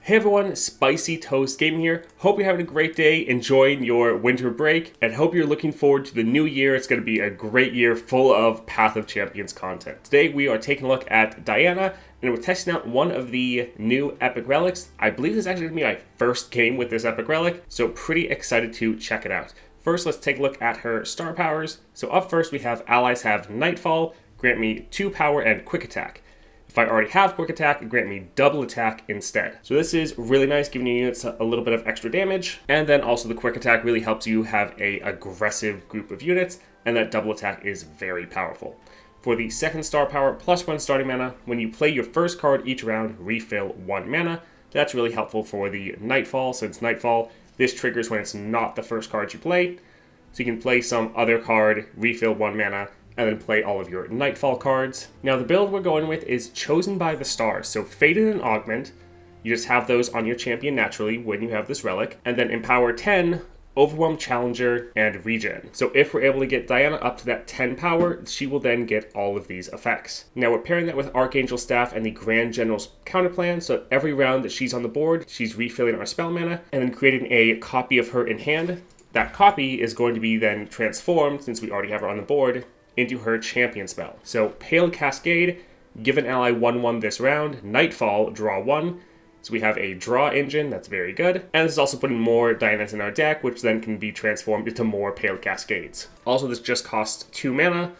Hey everyone, Spicy Toast Gaming here. Hope you're having a great day, enjoying your winter break, and hope you're looking forward to the new year. It's going to be a great year full of Path of Champions content. Today we are taking a look at Diana, and we're testing out one of the new epic relics. I believe this is actually going to be my first game with this epic relic, so pretty excited to check it out. First, let's take a look at her star powers. So up first we have allies have Nightfall, grant me 2 power and quick attack. If I already have quick attack, it grant me double attack instead. So this is really nice, giving your units a little bit of extra damage. And then also the quick attack really helps you have a aggressive group of units, and that double attack is very powerful. For the second star power, +1 starting mana, when you play your first card each round, refill 1 mana. That's really helpful for the Nightfall, since Nightfall, this triggers when it's not the first card you play. So you can play some other card, refill 1 mana, and then play all of your Nightfall cards. Now the build we're going with is Chosen by the Stars. So Faded and Augment, you just have those on your champion naturally when you have this relic. And then Empower 10, Overwhelm Challenger, and Regen. So if we're able to get Diana up to that 10 power, she will then get all of these effects. Now we're pairing that with Archangel Staff and the Grand General's counter plan, so every round that she's on the board, she's refilling our spell mana, and then creating a copy of her in hand. That copy is going to be then transformed, since we already have her on the board, into her champion spell. So Pale Cascade, give an ally 1/1 this round. Nightfall, draw 1. So we have a draw engine, that's very good. And this is also putting more Dianas in our deck, which then can be transformed into more Pale Cascades. Also, this just costs 2 mana,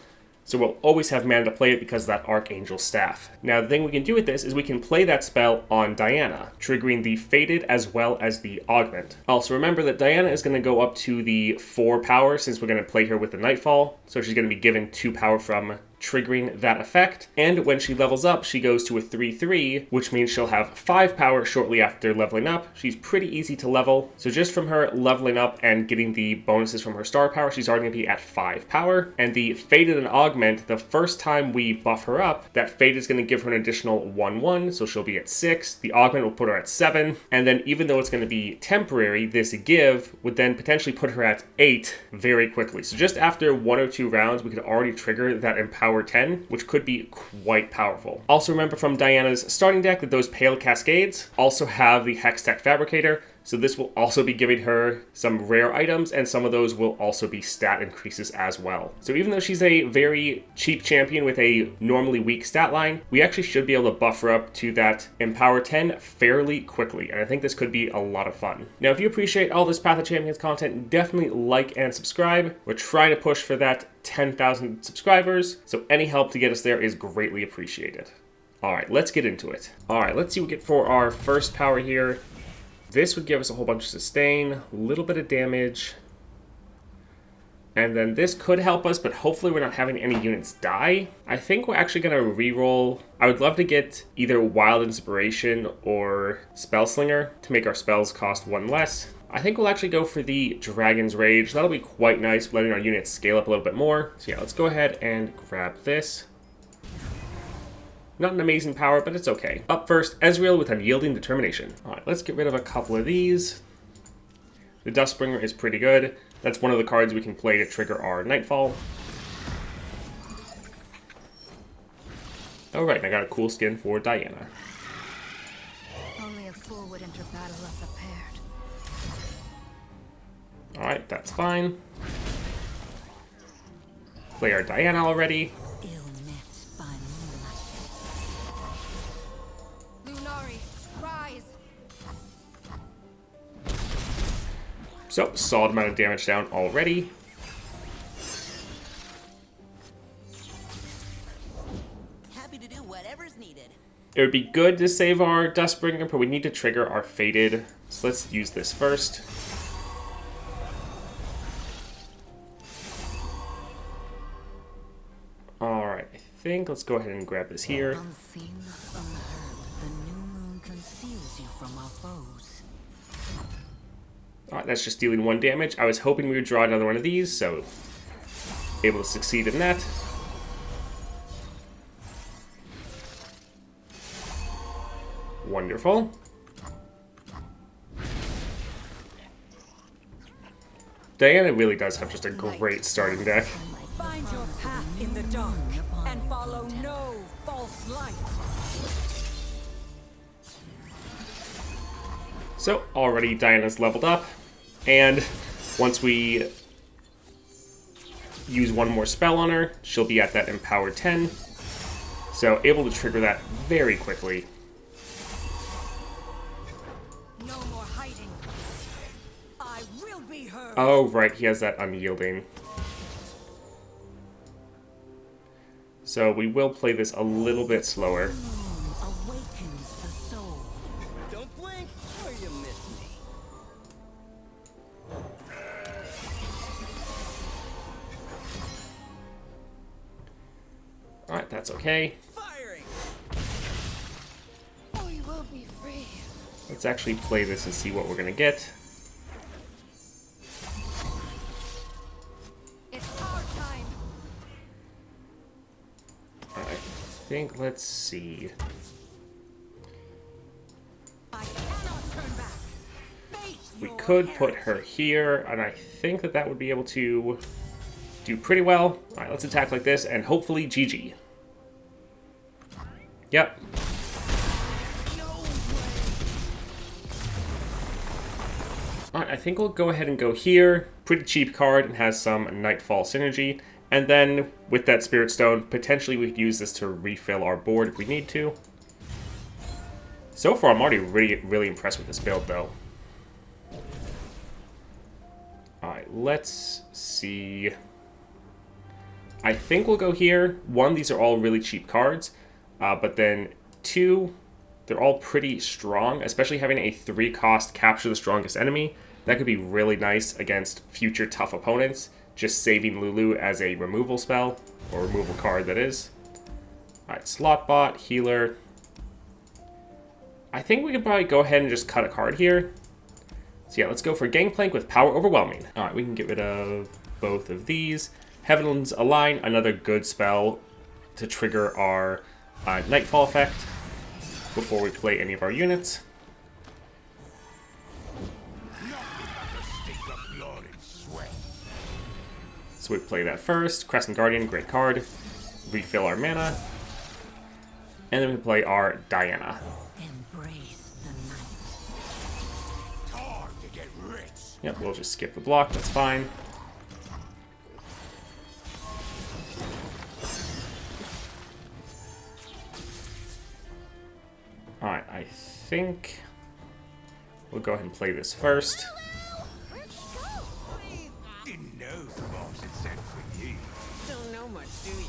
so we'll always have mana to play it because of that Archangel Staff. Now the thing we can do with this is we can play that spell on Diana, triggering the Faded as well as the Augment. Also remember that Diana is going to go up to the 4 power since we're going to play her with the Nightfall, so she's going to be given 2 power from triggering that effect. And when she levels up, she goes to a 3/3, which means she'll have 5 power shortly after leveling up. She's pretty easy to level. So just from her leveling up and getting the bonuses from her star power, she's already going to be at 5 power. And the Faded and Augment, the first time we buff her up, that Fade is going to give her an additional 1/1, so she'll be at 6. The Augment will put her at 7. And then even though it's going to be temporary, this give would then potentially put her at 8 very quickly. So just after 1 or 2 rounds, we could already trigger that Empower 10, which could be quite powerful. Also remember from Diana's starting deck that those Pale Cascades also have the Hextech Fabricator, so this will also be giving her some rare items, and some of those will also be stat increases as well. So even though she's a very cheap champion with a normally weak stat line, we actually should be able to buff her up to that Empower 10 fairly quickly, and I think this could be a lot of fun. Now if you appreciate all this Path of Champions content, definitely like and subscribe. We're trying to push for that 10,000 subscribers, so any help to get us there is greatly appreciated. Alright, let's get into it. Alright, let's see what we get for our first power here. This would give us a whole bunch of sustain, a little bit of damage, and then this could help us, but hopefully we're not having any units die. I think we're actually going to reroll. I would love to get either Wild Inspiration or Spellslinger to make our spells cost 1 less. I think we'll actually go for the Dragon's Rage. That'll be quite nice, letting our units scale up a little bit more. So yeah, let's go ahead and grab this. Not an amazing power, but it's okay. Up first, Ezreal with Unyielding Determination. Alright, let's get rid of a couple of these. The Dustbringer is pretty good. That's one of the cards we can play to trigger our Nightfall. Alright, I got a cool skin for Diana. Only a fool would enter battle unprepared. Alright, that's fine. Play our Diana already. So, solid amount of damage down already. Happy to do whatever's needed. It would be good to save our Dustbringer, but we need to trigger our Faded. So let's use this first. Alright, I think let's go ahead and grab this here. Unseen, unheard, the new moon conceals you from our foes. Alright, that's just dealing 1 damage. I was hoping we would draw another one of these, so able to succeed in that. Wonderful. Diana really does have just a great starting deck. Find your path in the dark and follow no false light. So already Diana's leveled up, and once we use one more spell on her, she'll be at that Empower 10. So able to trigger that very quickly. No more hiding. I will be heard. Oh, right, he has that Unyielding. So we will play this a little bit slower. Awakens the soul. Don't blink or you miss me. Alright, that's okay. Firing. We will be free. Let's actually play this and see what we're gonna get. It's our time. I think, let's see. I cannot turn back. Face We your could put heritage. her here, and I think that that would be able to do pretty well. Alright, let's attack like this, and hopefully GG. Yep. Alright, I think we'll go ahead and go here. Pretty cheap card and has some Nightfall synergy. And then, with that Spirit Stone, potentially we could use this to refill our board if we need to. So far, I'm already really impressed with this build, though. Alright, let's see. I think we'll go here. One, these are all really cheap cards. But then, two, they're all pretty strong, especially having a 3-cost capture the strongest enemy. That could be really nice against future tough opponents. Just saving Lulu as a removal spell, or removal card, that is. Alright, Slot Bot, Healer. I think we could probably go ahead and just cut a card here. So yeah, let's go for Gangplank with Power Overwhelming. Alright, we can get rid of both of these. Heaven's Align, another good spell to trigger our Nightfall effect before we play any of our units. So we play that first. Crescent Guardian, great card. Refill our mana. And then we play our Diana. Embrace the night. Time to get rich. Yep, we'll just skip the block, that's fine. Alright, I think we'll go ahead and play this first. Where'd she go? Didn't know the boss had sent for you. Don't know much, do ya?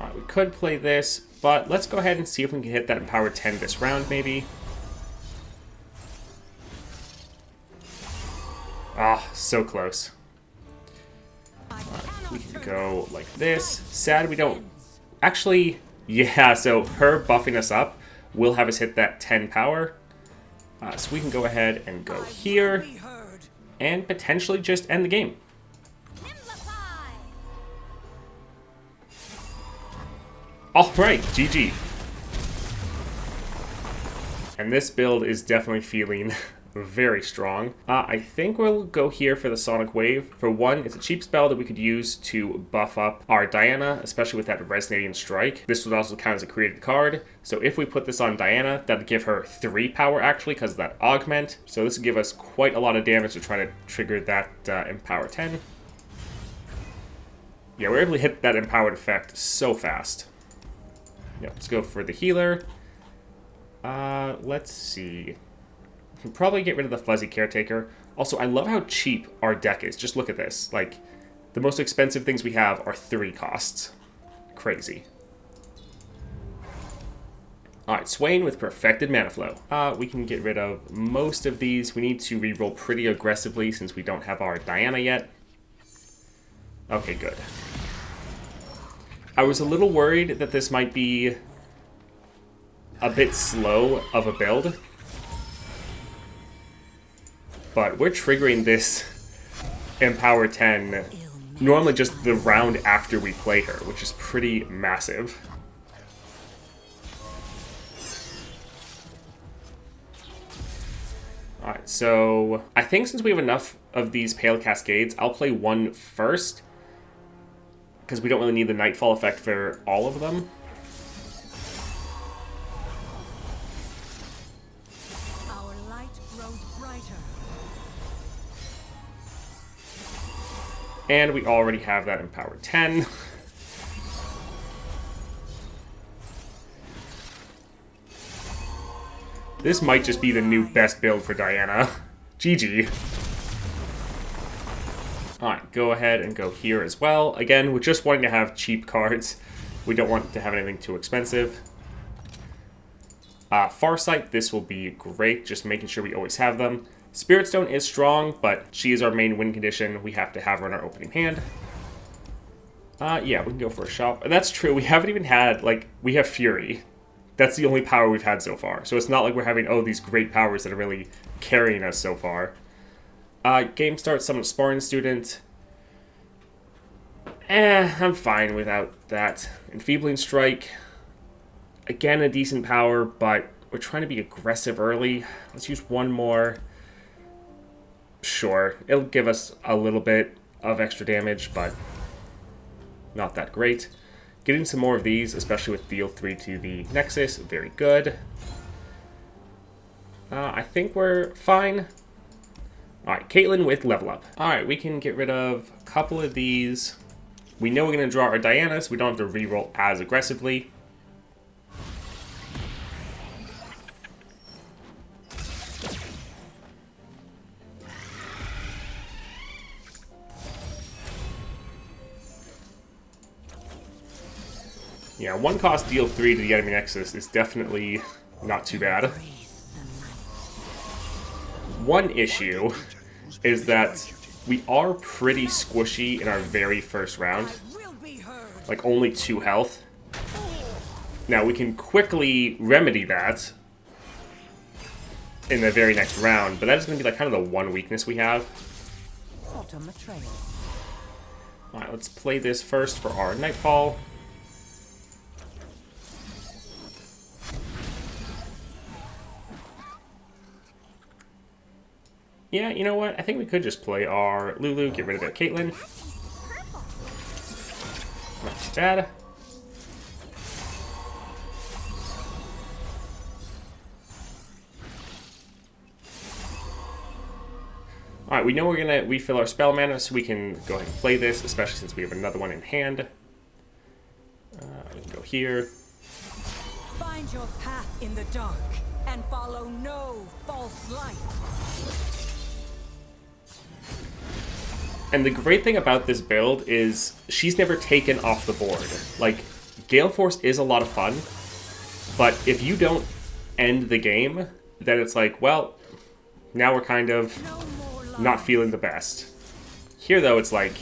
Alright, we could play this, but let's go ahead and see if we can hit that Empower 10 this round, maybe. Ah, so close. We can go like this. Sad we don't... Actually, yeah, so her buffing us up will have us hit that 10 power. So we can go ahead and go here Be heard. and potentially just end the game. Nimblify! Alright, GG. And this build is definitely feeling very strong. I think we'll go here for the Sonic Wave. For one, it's a cheap spell that we could use to buff up our Diana, especially with that Resonating Strike. This would also count as a created card. So if we put this on Diana, that'd give her 3 power actually because of that augment. So this would give us quite a lot of damage to try to trigger that Empower 10. Yeah, we're able to hit that Empowered effect so fast. Yeah, let's go for the healer. Let's see. We can probably get rid of the Fuzzy Caretaker. Also, I love how cheap our deck is. Just look at this. Like, the most expensive things we have are 3 costs. Crazy. Alright, Swain with Perfected Mana Flow. We can get rid of most of these. We need to reroll pretty aggressively since we don't have our Diana yet. Okay, good. I was a little worried that this might be a bit slow of a build. But we're triggering this Empower 10 normally just the round after we play her, which is pretty massive. Alright, so I think since we have enough of these Pale Cascades, I'll play one first. because we don't really need the Nightfall effect for all of them. Our light grows brighter. And we already have that in power 10. This might just be the new best build for Diana. GG. Alright, go ahead and go here as well. Again, we're just wanting to have cheap cards. We don't want to have anything too expensive. Farsight, this will be great, just making sure we always have them. Spirit Stone is strong, but she is our main win condition. We have to have her in our opening hand. Yeah, we can go for a shop. And that's true, we haven't even had, like, we have Fury. That's the only power we've had so far. So it's not like we're having, oh, these great powers that are really carrying us so far. Game starts, summon a sparring student. I'm fine without that. Enfeebling Strike. Again, a decent power, but we're trying to be aggressive early. Let's use one more. Sure, it'll give us a little bit of extra damage, but not that great. Getting some more of these, especially with deal 3 to the Nexus, very good. I think we're fine. Alright, Caitlyn with level up. Alright, we can get rid of a couple of these. We know we're going to draw our Diana, so we don't have to reroll as aggressively. Yeah, one cost deal 3 to the enemy Nexus is definitely not too bad. One issue is that we are pretty squishy in our very first round. Like, only 2 health. Now, we can quickly remedy that in the very next round, but that is going to be like kind of the one weakness we have. Alright, let's play this first for our Nightfall. Yeah, you know what? I think we could just play our Lulu, get rid of that Caitlyn. Not too bad. Alright, we know we're going to refill our spell mana, so we can go ahead and play this, especially since we have another one in hand. We can go here. Find your path in the dark and follow no false light. And the great thing about this build is she's never taken off the board. Like, Gale Force is a lot of fun, but if you don't end the game, then it's like, well, now we're kind of not feeling the best. Here, though, it's like,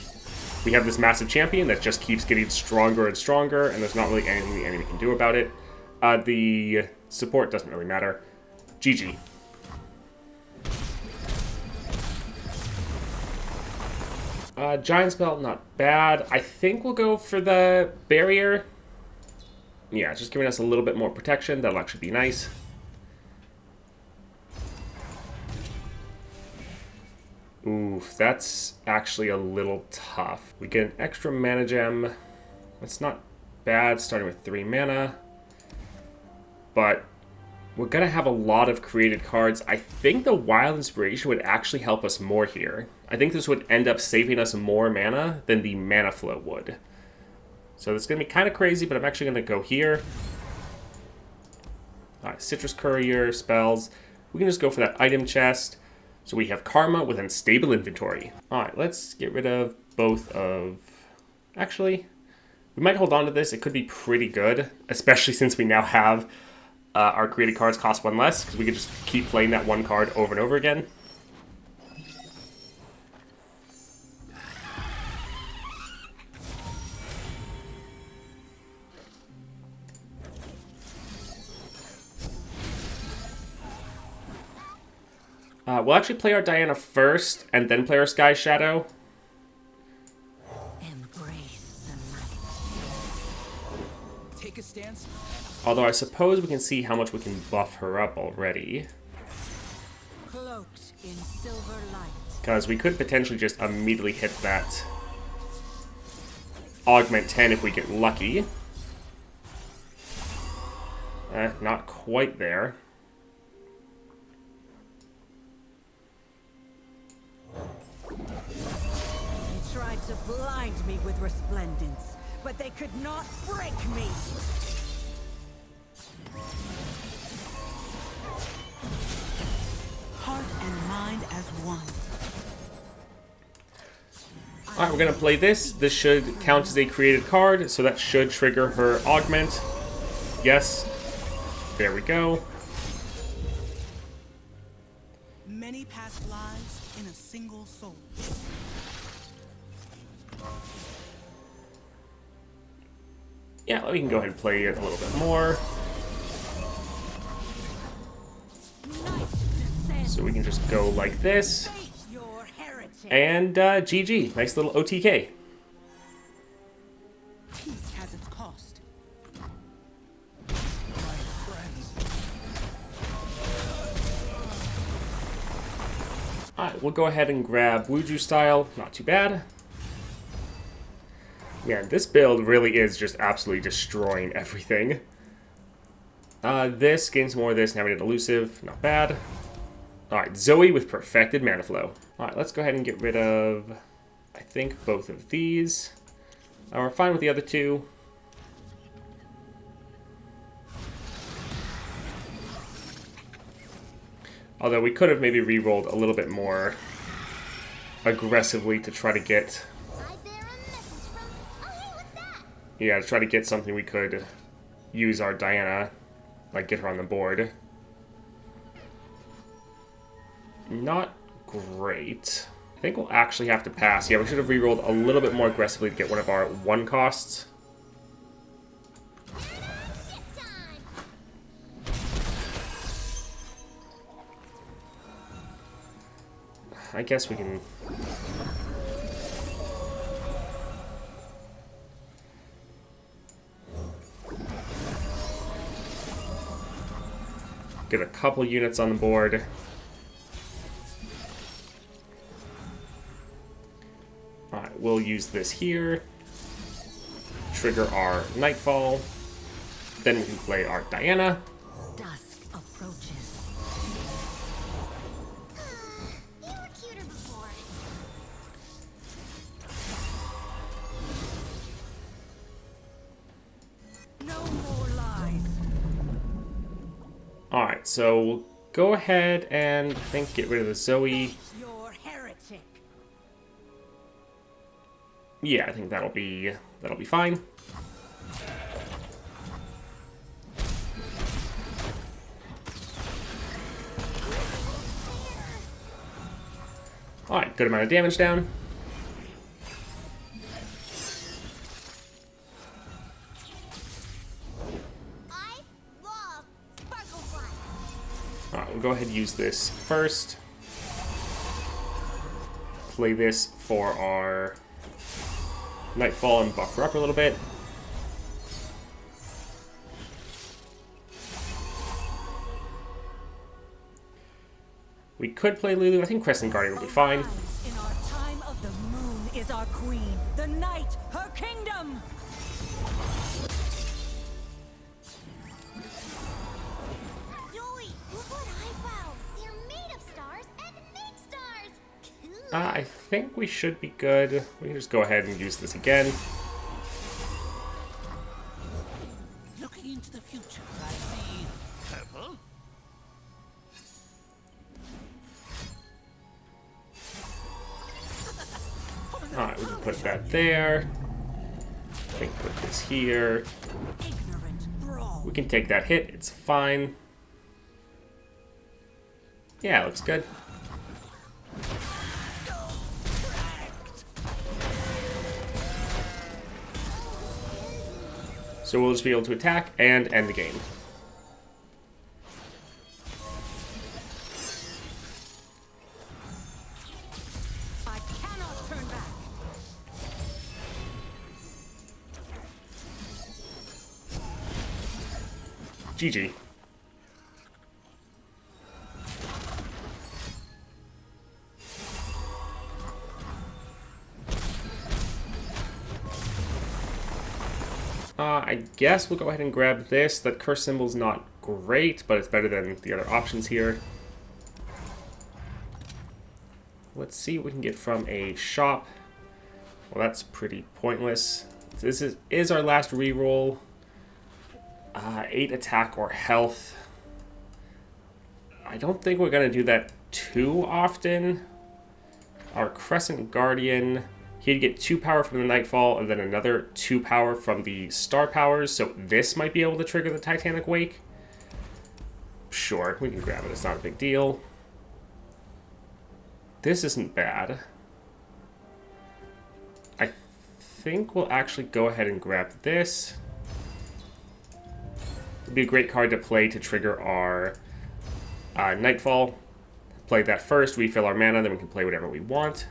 we have this massive champion that just keeps getting stronger and stronger, and there's not really anything the enemy can do about it. The support doesn't really matter. GG. Giant Spell, not bad. I think we'll go for the barrier. Yeah, just giving us a little bit more protection. That'll actually be nice. Oof, that's actually a little tough. We get an extra mana gem. That's not bad, starting with 3 mana. But we're going to have a lot of created cards. I think the Wild Inspiration would actually help us more here. I think this would end up saving us more mana than the Mana Flow would. So it's going to be kind of crazy, but I'm actually going to go here. Citrus Courier, spells. We can just go for that item chest. So we have Karma with Unstable Inventory. Alright, let's get rid of both of... Actually, we might hold on to this. It could be pretty good, especially since we now have our created cards cost 1 less, because we could just keep playing that one card over and over again. We'll actually play our Diana first, and then play our Sky Shadow. Embrace the night. Take a stance. Although I suppose we can see how much we can buff her up already. Cloaked in silver light. Because we could potentially just immediately hit that augment 10 if we get lucky. Not quite there. They tried to blind me with resplendence, but they could not break me. Heart and mind as one. Alright, we're gonna play this. This should count as a created card, so that should trigger her augment. Yes. There we go. Many past lives in a single soul. Yeah, we can go ahead and play it a little bit more. So we can just go like this. Your heretic. And GG. Nice little OTK. Peace has its cost. Alright, we'll go ahead and grab Wuju style. Not too bad. Yeah, this build really is just absolutely destroying everything. This, gains more of this, now we need elusive. Not bad. Alright, Zoe with perfected mana flow. Alright, let's go ahead and get rid of, I think, both of these. We're fine with the other two. Although we could have maybe re-rolled a little bit more aggressively to try to get... I bear a message from... Oh, hey, what's that? Yeah, to try to get something we could use our Diana, like get her on the board. Not great. I think we'll actually have to pass. Yeah, we should have re-rolled a little bit more aggressively to get one of our 1 costs. Shit time! I guess we can... get a couple units on the board. Alright, we'll use this here. Trigger our Nightfall. Then we can play our Diana. Dusk approaches. You were cuter before. No more lies. Alright, so we'll go ahead and I think get rid of the Zoe. Your heretic. Yeah, I think that'll be fine. Alright, good amount of damage down. I love sparkle fly. Alright, we'll go ahead and use this first. Play this for our Nightfall and buff her up a little bit. We could play Lulu. I think Crescent Guardian will be fine. In our time of the moon is our queen, the night, her kingdom. Zoe, look what I found. They're made of stars and make stars. Cool. I think we should be good. We can just go ahead and use this again. Looking into the future, I see Purple? Alright, we can put that there. I think put this here. Ignorant brawl. We can take that hit. It's fine. Yeah, looks good. So we'll just be able to attack and end the game. I cannot turn back. GG. guess we'll go ahead and grab this. That curse symbol's not great, but it's better than the other options here. Let's see what we can get from a shop. Well, that's pretty pointless. This is our last reroll. 8 attack or health. I don't think we're going to do that too often. Our Crescent Guardian, he'd get 2 power from the Nightfall and then another 2 power from the Star Powers, so this might be able to trigger the Titanic Wake. Sure, we can grab it, it's not a big deal. This isn't bad. I think we'll actually go ahead and grab this. It'd be a great card to play to trigger our Nightfall. Play that first, refill our mana, then we can play whatever we want.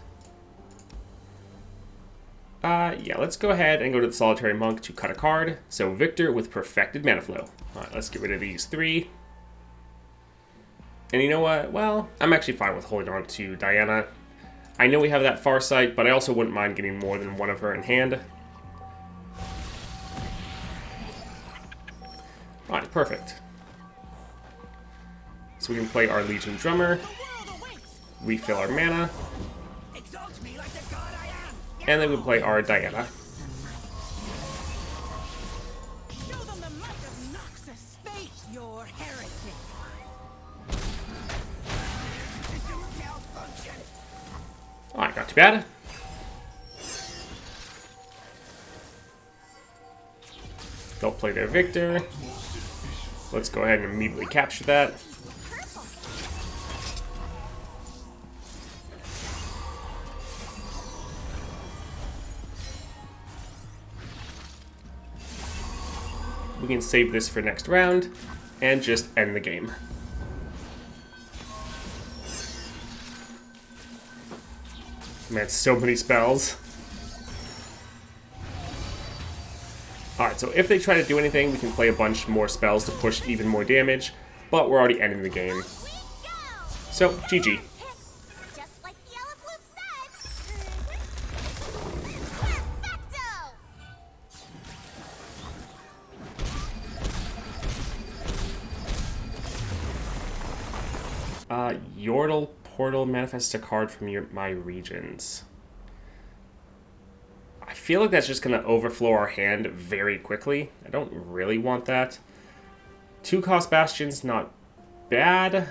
Yeah, let's go ahead and go to the Solitary Monk to cut a card. So Victor with Perfected Mana Flow. Alright, let's get rid of these 3. And you know what? Well, I'm actually fine with holding on to Diana. I know we have that Farsight, but I also wouldn't mind getting more than one of her in hand. Alright, perfect. So we can play our Legion Drummer, refill our mana, and then we play our Diana. Show them the might of Noxus. Face your heretic. Alright, not too bad. They'll play their Victor. Let's go ahead and immediately capture that. We can save this for next round and just end the game. Man, so many spells. Alright, so if they try to do anything, we can play a bunch more spells to push even more damage, but we're already ending the game. So, GG. Just like the Elefloop said. Perfecto! Yordle Portal manifests a card from my regions. I feel like that's just going to overflow our hand very quickly. I don't really want that. 2-cost Bastion's not bad.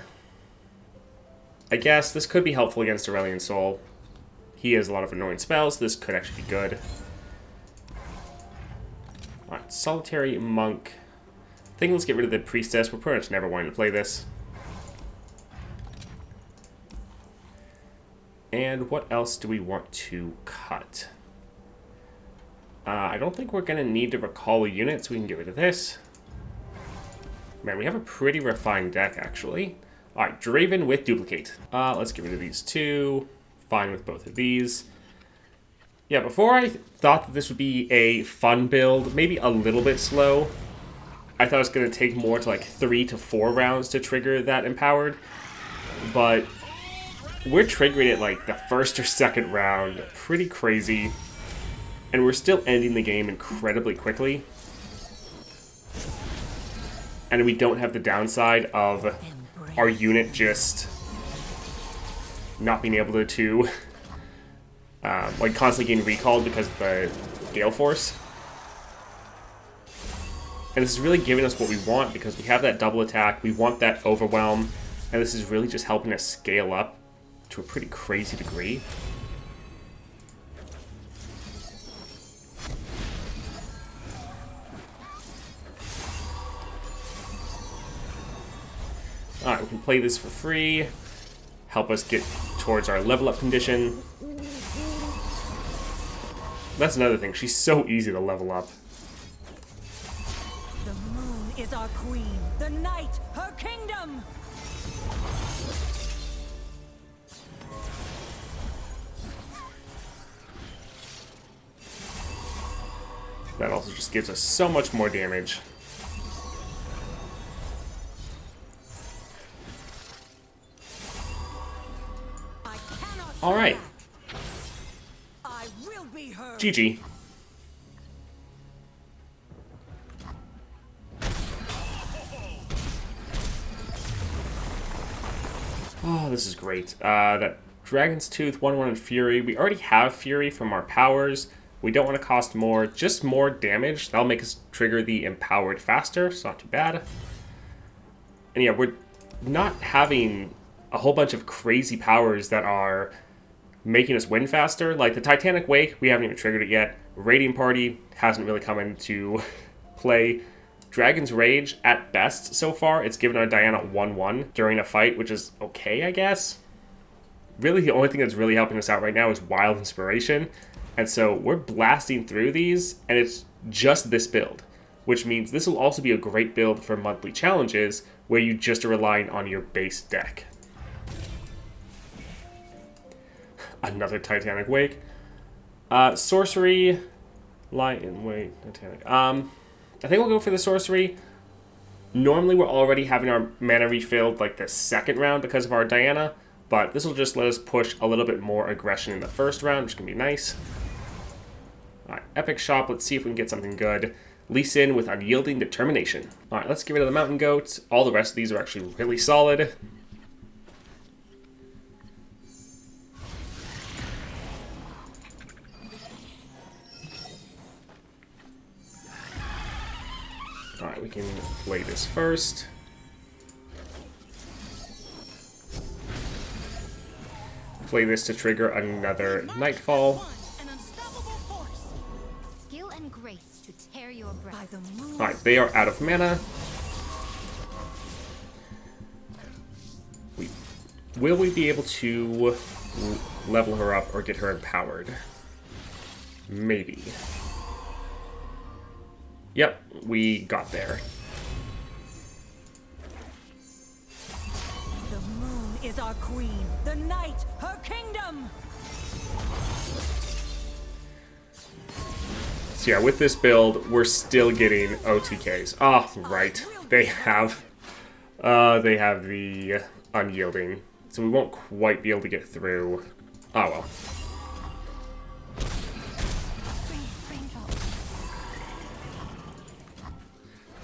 I guess this could be helpful against Aurelion Sol. He has a lot of annoying spells. This could actually be good. Alright, Solitary Monk. I think let's get rid of the Priestess. We're pretty much never wanting to play this. And what else do we want to cut? I don't think we're going to need to recall a unit, so we can get rid of this. Man, we have a pretty refined deck, actually. Alright, Draven with Duplicate. Let's get rid of these 2. Fine with both of these. Yeah, before I thought that this would be a fun build, maybe a little bit slow. I thought it was going to take more to like 3 to 4 rounds to trigger that Empowered. But we're triggering it like the first or second round. Pretty crazy. And we're still ending the game incredibly quickly. And we don't have the downside of our unit just not being able to like constantly getting recalled because of the Gale Force. And this is really giving us what we want because we have that double attack, we want that overwhelm, and this is really just helping us scale up to a pretty crazy degree. Alright, we can play this for free, help us get towards our level up condition. That's another thing, she's so easy to level up. The moon is our queen. The night, her kingdom. That also just gives us so much more damage. I cannot. All right, I will be heard. GG. Oh, this is great. That Dragon's Tooth, 1-1 and Fury. We already have Fury from our powers. We don't want to cost more, just more damage. That'll make us trigger the Empowered faster, so not too bad. And yeah, we're not having a whole bunch of crazy powers that are making us win faster. Like the Titanic Wake, we haven't even triggered it yet. Raiding Party hasn't really come into play. Dragon's Rage, at best so far, it's given our Diana 1-1 during a fight, which is okay, I guess. Really, the only thing that's really helping us out right now is Wild Inspiration. And so we're blasting through these, and it's just this build, which means this will also be a great build for monthly challenges where you just are relying on your base deck. Another Titanic Wake. Sorcery. Lion. Wait. Titanic. I think we'll go for the Sorcery. Normally, we're already having our mana refilled like the second round because of our Diana, but this will just let us push a little bit more aggression in the first round, which can be nice. Alright, Epic Shop. Let's see if we can get something good. Lee Sin with Unyielding Determination. Alright, let's get rid of the Mountain Goat. All the rest of these are actually really solid. Alright, we can play this first. Play this to trigger another Nightfall. An unstoppable force. Skill and grace to tear your breath. By the moon. Alright, they are out of mana. Will we be able to level her up or get her empowered? Maybe. Yep, we got there. The moon is our queen. The night, her kingdom. So yeah, with this build, we're still getting OTKs. Oh, right. They have the Unyielding. So we won't quite be able to get through. Oh well.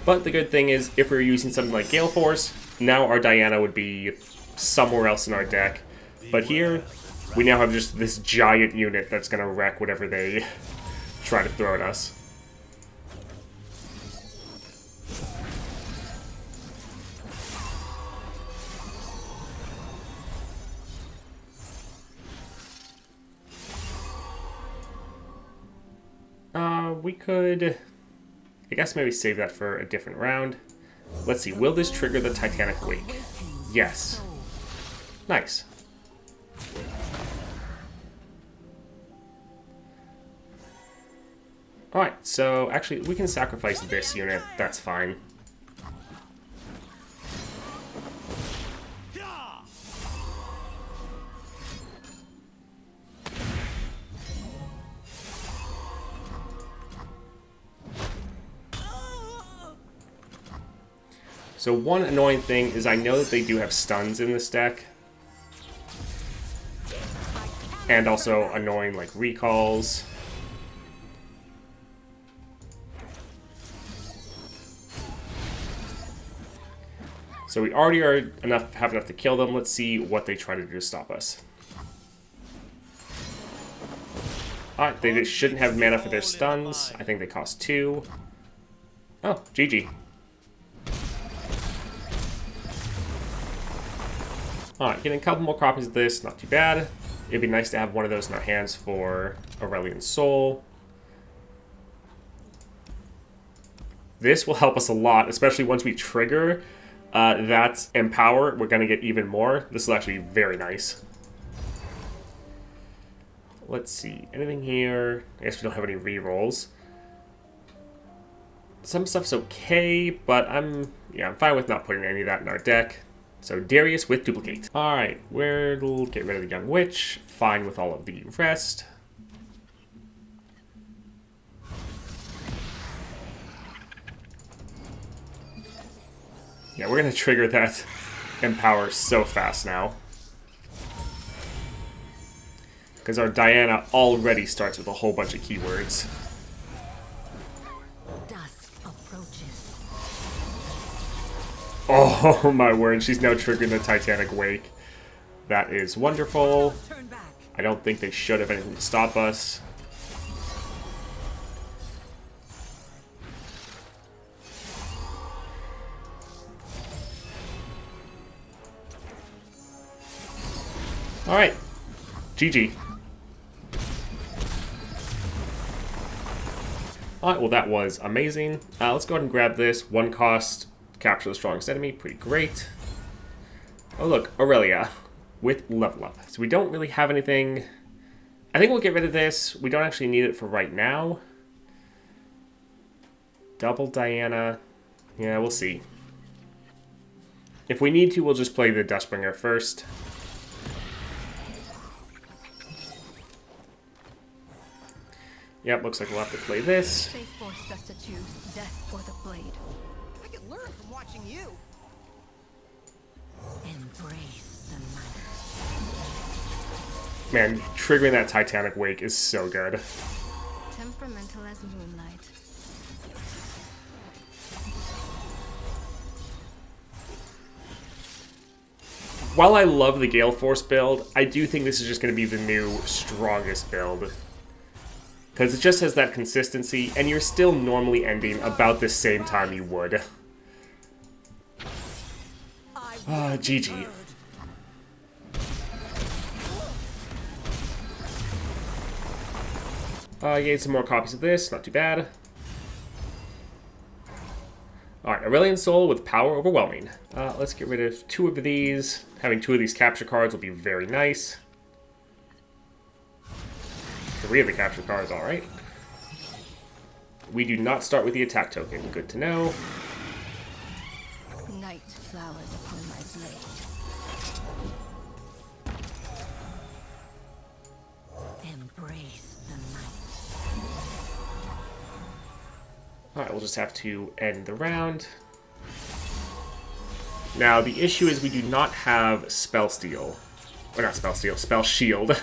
But the good thing is, if we were using something like Gale Force, now our Diana would be somewhere else in our deck. But here, we now have just this giant unit that's going to wreck whatever they try to throw at us. We could, I guess, maybe save that for a different round. Let's see, will this trigger the Titanic Wake? Yes. Nice. Alright, so actually, we can sacrifice this unit. That's fine. So one annoying thing is I know that they do have stuns in this deck. And also annoying like recalls. So we already have enough to kill them. Let's see what they try to do to stop us. Alright, they shouldn't have mana for their stuns. I think they cost 2. Oh, GG. Alright, getting a couple more copies of this, not too bad. It'd be nice to have one of those in our hands for Aurelian Soul. This will help us a lot, especially once we trigger that Empower. We're going to get even more. This will actually be very nice. Let's see, anything here? I guess we don't have any rerolls. Some stuff's okay, but I'm fine with not putting any of that in our deck. So Darius with Duplicate. Alright, we'll get rid of the Young Witch. Fine with all of the rest. Yeah, we're going to trigger that Empower so fast now. Because our Diana already starts with a whole bunch of keywords. Dusk approaches. Oh my word, she's now triggering the Titanic Wake. That is wonderful. Turn back. I don't think they should have anything to stop us. Alright. GG. Alright, well that was amazing. Let's go ahead and grab this. 1 cost, capture the strongest enemy. Pretty great. Oh look, Aurelia with level up. So we don't really have anything. I think we'll get rid of this. We don't actually need it for right now. Double Diana. Yeah, we'll see. If we need to, we'll just play the Dustbringer first. Yep, looks like we'll have to play this. They forced us to choose death or the blade. I can learn from watching you. Embrace the night. Man, triggering that Titanic Wake is so good. Temperamental as moonlight. While I love the Gale Force build, I do think this is just going to be the new strongest build. Because it just has that consistency, and you're still normally ending about the same time you would. GG. Get some more copies of this, not too bad. Alright, Aurelian Soul with Power Overwhelming. Let's get rid of 2 of these. Having 2 of these capture cards will be very nice. 3 of the capture cards, alright. We do not start with the attack token, good to know. Night flowers upon my blade. Embrace the night. Alright, we'll just have to end the round. Now, the issue is we do not have Spell Steal. Or not Spell Steal, Spell Shield.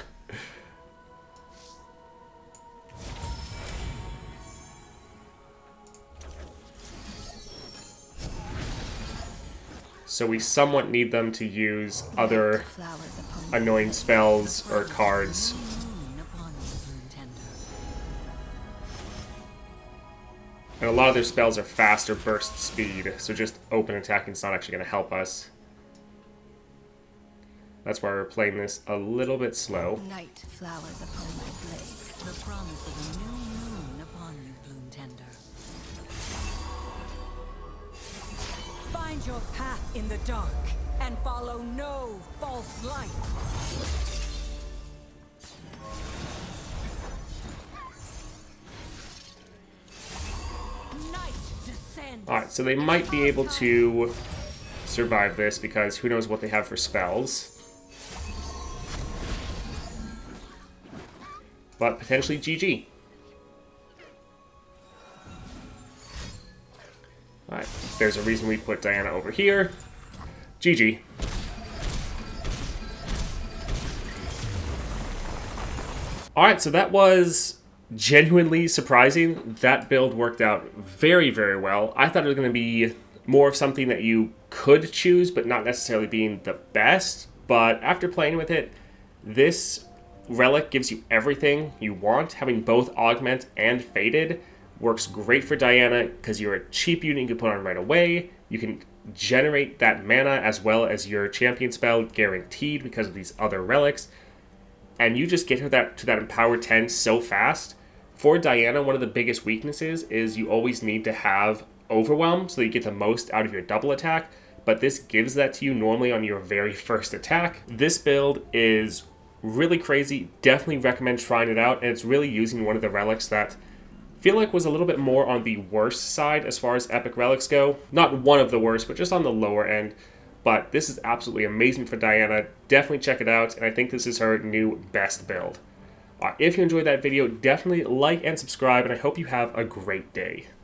So we somewhat need them to use other Flowers upon my annoying spells or cards. moon upon you, Bloom Tender. And a lot of their spells are fast or burst speed, so just open attacking is not actually going to help us. That's why we're playing this a little bit slow. Night flowers upon my blade. The promise of a new moon upon you, Bloom Tender. Find your path in the dark and follow no false light. Night descends. Alright, so they might be able to survive this because who knows what they have for spells. But potentially GG. Alright, there's a reason we put Diana over here. GG. Alright, so that was genuinely surprising. That build worked out very, very well. I thought it was going to be more of something that you could choose, but not necessarily being the best. But after playing with it, this relic gives you everything you want. Having both Augment and Faded works great for Diana because you're a cheap unit you can put on right away. You can generate that mana as well as your champion spell guaranteed because of these other relics. And you just get her to that Empower 10 so fast. For Diana, one of the biggest weaknesses is you always need to have Overwhelm so that you get the most out of your double attack. But this gives that to you normally on your very first attack. This build is really crazy. Definitely recommend trying it out. And it's really using one of the relics that I feel like was a little bit more on the worse side as far as epic relics go. Not one of the worst, but just on the lower end. But this is absolutely amazing for Diana. Definitely check it out, and I think this is her new best build. If you enjoyed that video, definitely like and subscribe, and I hope you have a great day.